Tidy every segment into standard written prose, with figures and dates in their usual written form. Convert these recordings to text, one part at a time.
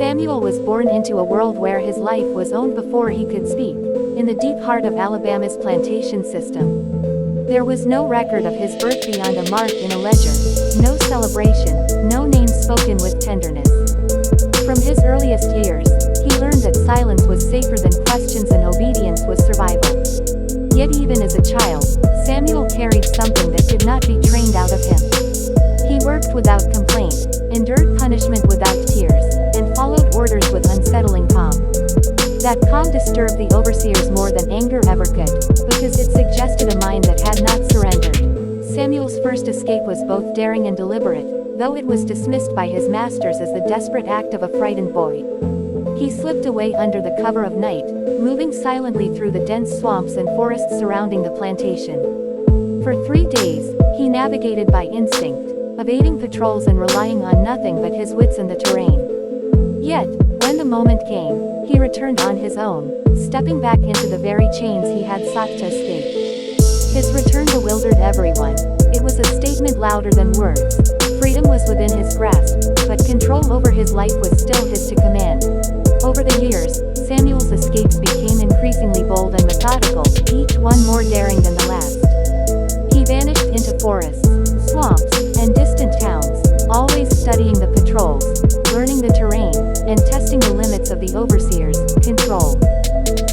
Samuel was born into a world where his life was owned before he could speak, in the deep heart of Alabama's plantation system. There was no record of his birth beyond a mark in a ledger, no celebration, no name spoken with tenderness. From his earliest years, he learned that silence was safer than questions and obedience was survival. Yet even as a child, Samuel carried something that could not be trained out of him. He worked without complaint, endured punishment without tears, and followed orders with unsettling calm. That calm disturbed the overseers more than anger ever could, because it suggested a mind that had not surrendered. Samuel's first escape was both daring and deliberate, though it was dismissed by his masters as the desperate act of a frightened boy. He slipped away under the cover of night, moving silently through the dense swamps and forests surrounding the plantation. For 3 days, he navigated by instinct, evading patrols and relying on nothing but his wits and the terrain. Yet, when the moment came, he returned on his own, stepping back into the very chains he had sought to escape. His return bewildered everyone. It was a statement louder than words. Freedom was within his grasp, but control over his life was still his to command. Over the years, Samuel's escapes became increasingly bold and methodical, each one more daring than the last. He vanished into forests, swamps, and distant towns, always studying the patrols, learning the terrain, and testing the limits of the overseer's control.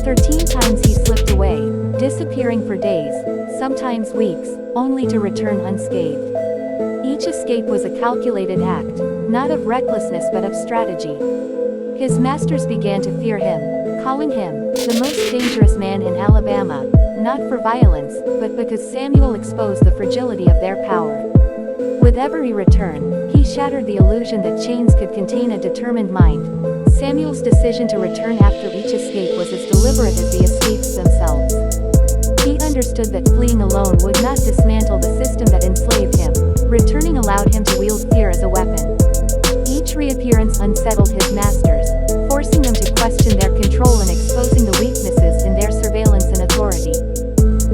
13 times he slipped away, disappearing for days, sometimes weeks, only to return unscathed. Each escape was a calculated act, not of recklessness but of strategy. His masters began to fear him, calling him the most dangerous man in Alabama, not for violence, but because Samuel exposed the fragility of their power. With every return, he shattered the illusion that chains could contain a determined mind. Samuel's decision to return after each escape was as deliberate as the escapes themselves. He understood that fleeing alone would not dismantle the system that enslaved him. Returning allowed him to wield fear as a weapon. Each reappearance unsettled his masters, forcing them to question their control and exposing the weaknesses in their surveillance and authority.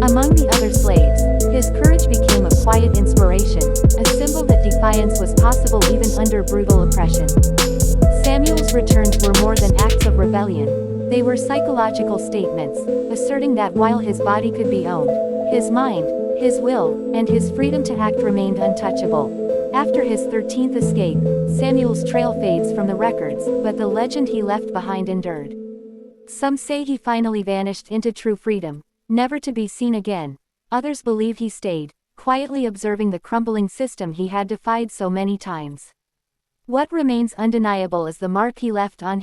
Among the other slaves, his courage became a quiet inspiration, a symbol that defiance was possible even under brutal oppression. Samuel's returns were more than acts of rebellion. They were psychological statements, asserting that while his body could be owned, his mind, his will, and his freedom to act remained untouchable. After his 13th escape, Samuel's trail fades from the records, but the legend he left behind endured. Some say he finally vanished into true freedom, never to be seen again. Others believe he stayed, quietly observing the crumbling system he had defied so many times. What remains undeniable is the mark he left on